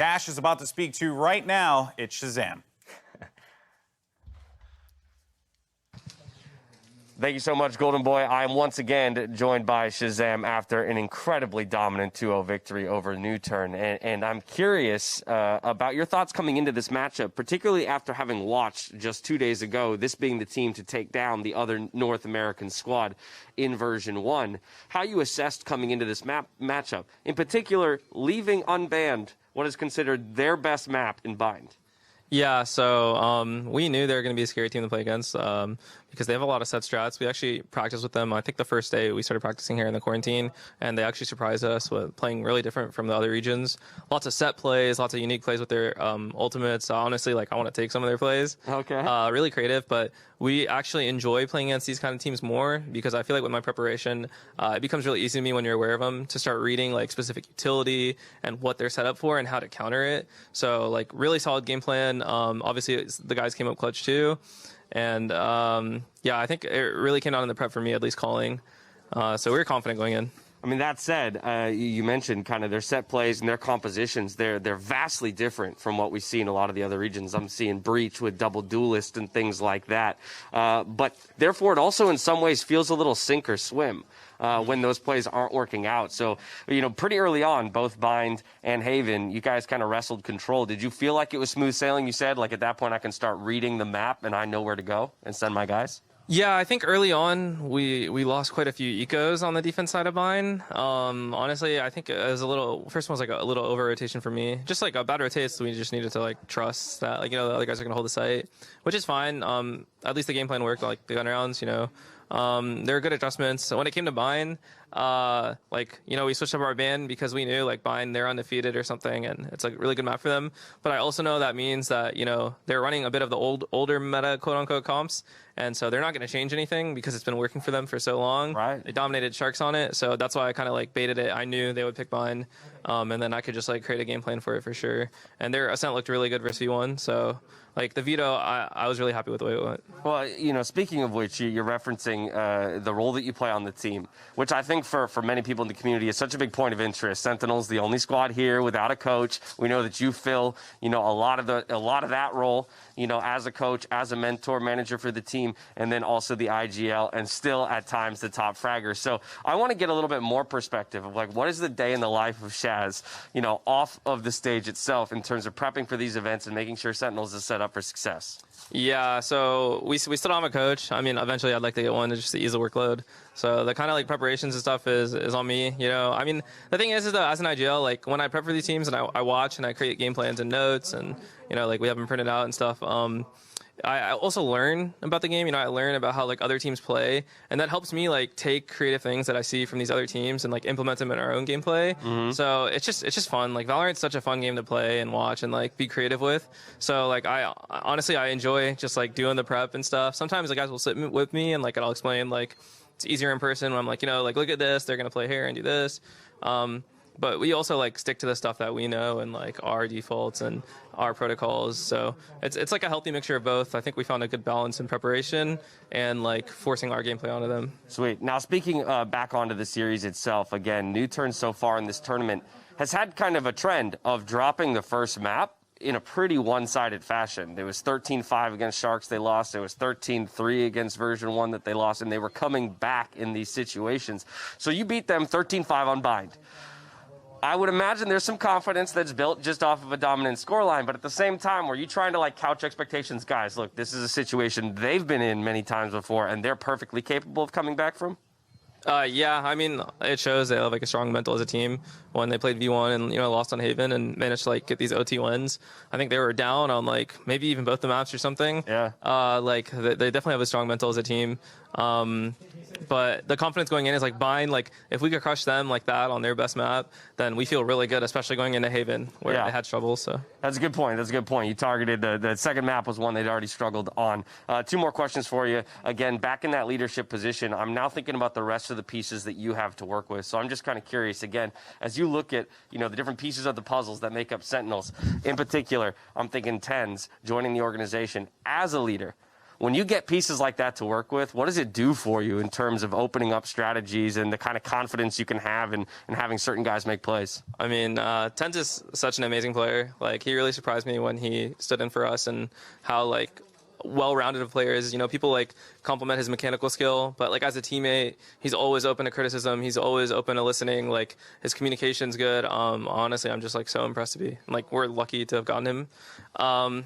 Cash is about to speak to right now. It's Shazam. Thank you so much, Golden Boy. I am once again joined by Shazam after an incredibly dominant 2-0 victory over New Turn. And I'm curious about your thoughts coming into this matchup, particularly after having watched just 2 days ago, this being the team to take down the other North American squad in version 1. How you assessed coming into this matchup, in particular, leaving unbanned what is considered their best map in Bind. Yeah, so we knew they were going to be a scary team to play against because they have a lot of set strats. We actually practiced with them. I think the first day we started practicing here in the quarantine, and they actually surprised us with playing really different from the other regions. Lots of set plays, lots of unique plays with their ultimates. Honestly, I want to take some of their plays. Okay. Really creative, but we actually enjoy playing against these kind of teams more because I feel like with my preparation, it becomes really easy to me when you're aware of them to start reading specific utility and what they're set up for and how to counter it. So really solid game plan. Obviously the guys came up clutch too. And yeah, I think it really came out in the prep for me, at least calling. So we were confident going in. I mean, that said, you mentioned kind of their set plays and their compositions. They're vastly different from what we see in a lot of the other regions. I'm seeing Breach with double duelist and things like that. But therefore, it also in some ways feels a little sink or swim when those plays aren't working out. So, pretty early on, both Bind and Haven, you guys kind of wrestled control. Did you feel like it was smooth sailing? You said, at that point, I can start reading the map and I know where to go and send my guys? Yeah, I think early on we lost quite a few ecos on the defense side of Bind. Honestly, I think it was first one was a little over rotation for me. Just a bad rotate, so we just needed to trust that the other guys are gonna hold the site, which is fine. At least the game plan worked, the gun rounds, there were good adjustments. So when it came to Bind, we switched up our ban because we knew Bind, they're undefeated or something, and it's a really good map for them. But I also know that means that, they're running a bit of the older meta quote unquote comps. And so they're not going to change anything because it's been working for them for so long. Right. They dominated Sharks on it. So that's why I kind of baited it. I knew they would pick Bind. And then I could just create a game plan for it for sure. And their Ascent looked really good versus V1. So the veto, I was really happy with the way it went. Well, speaking of which, you're referencing the role that you play on the team, which I think for many people in the community is such a big point of interest. Sentinels, the only squad here without a coach. We know that you fill, a lot of that role, as a coach, as a mentor, manager for the team, and then also the IGL, and still at times the top fragger. So I want to get a little bit more perspective of what is the day in the life of Shaz, off of the stage itself in terms of prepping for these events and making sure Sentinels is set up for success. Yeah, so we still don't have a coach. I mean, eventually I'd like to get one just to ease the workload. So the kind of preparations and stuff is on me, I mean, the thing is that as an IGL, when I prep for these teams and I watch and I create game plans and notes and, we have them printed out and stuff, I also learn about the game. I learn about how other teams play, and that helps me take creative things that I see from these other teams and implement them in our own gameplay. Mm-hmm. So it's just fun. Valorant's such a fun game to play and watch and be creative with. So I honestly I enjoy just doing the prep and stuff. Sometimes the guys will sit with me and I'll explain it's easier in person when I'm look at this, they're gonna play here and do this. But we also stick to the stuff that we know and our defaults and our protocols. So it's a healthy mixture of both. I think we found a good balance in preparation and forcing our gameplay onto them. Sweet. Now speaking back onto the series itself, again, New Turn so far in this tournament has had kind of a trend of dropping the first map in a pretty one-sided fashion. There was 13-5 against Sharks, they lost. There was 13-3 against version 1 that they lost, and they were coming back in these situations. So you beat them 13-5 on Bind. I would imagine there's some confidence that's built just off of a dominant scoreline, but at the same time, were you trying to couch expectations? Guys, look, this is a situation they've been in many times before, and they're perfectly capable of coming back from? Yeah, I mean, it shows they have a strong mental as a team. When they played V1 and lost on Haven and managed to get these OT wins, I think they were down on maybe even both the maps or something. Yeah. They definitely have a strong mental as a team. But the confidence going in is Bind, if we could crush them like that on their best map, then we feel really good, especially going into Haven where they had troubles. So that's a good point. That's a good point. You targeted the second map was one they'd already struggled on. Two more questions for you. Again, back in that leadership position, I'm now thinking about the rest of the pieces that you have to work with. So I'm just kind of curious, again, as you look at the different pieces of the puzzles that make up Sentinels. In particular, I'm thinking Tens joining the organization as a leader. When you get pieces like that to work with, what does it do for you in terms of opening up strategies and the kind of confidence you can have in having certain guys make plays? I mean, Tens is such an amazing player. Like, he really surprised me when he stood in for us and how, like, well-rounded of player is. You know, people, like, compliment his mechanical skill, but, like, as a teammate, he's always open to criticism. He's always open to listening. Like, his communication's good. Honestly, I'm just, like, so impressed to be. Like, we're lucky to have gotten him.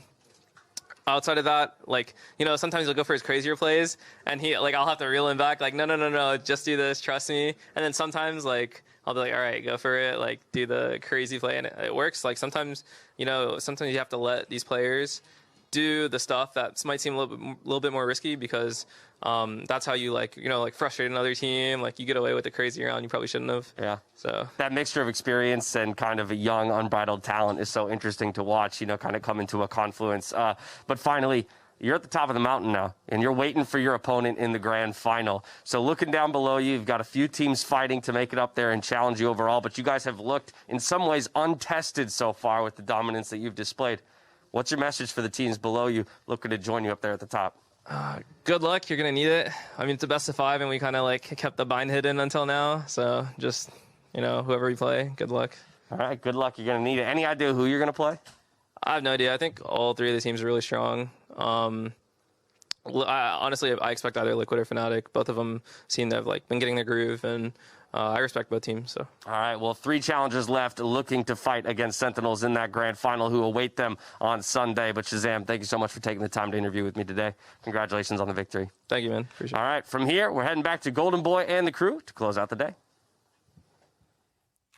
Outside of that, like, you know, sometimes he'll go for his crazier plays, and I'll have to reel him back, like, no, just do this, trust me. And then sometimes, like, I'll be like, all right, go for it, like, do the crazy play, and it works. Like, sometimes you have to let these players do the stuff that might seem a little bit more risky, because that's how you frustrate another team. Like, you get away with a crazy round you probably shouldn't have. Yeah. So that mixture of experience and kind of a young, unbridled talent is so interesting to watch, you know, kind of come into a confluence. But finally, you're at the top of the mountain now, and you're waiting for your opponent in the grand final. So looking down below you, you've got a few teams fighting to make it up there and challenge you overall, but you guys have looked in some ways untested so far with the dominance that you've displayed. What's your message for the teams below you looking to join you up there at the top? Good luck. You're going to need it. I mean, it's a best of 5, and we kind of, like, kept the bind hidden until now. So just, you know, whoever we play, good luck. All right, good luck. You're going to need it. Any idea who you're going to play? I have no idea. I think all 3 of the teams are really strong. Honestly, I expect either Liquid or Fnatic. Both of them seem to have, like, been getting their groove, and I respect both teams. So. All right, well, 3 challengers left looking to fight against Sentinels in that grand final who await them on Sunday. But Shahzam, thank you so much for taking the time to interview with me today. Congratulations on the victory. Thank you, man. Appreciate it. All right, from here, we're heading back to Golden Boy and the crew to close out the day.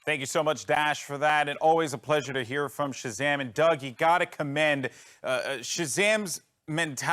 Thank you so much, Dash, for that. And always a pleasure to hear from Shahzam. And Doug, you got to commend Shahzam's mentality.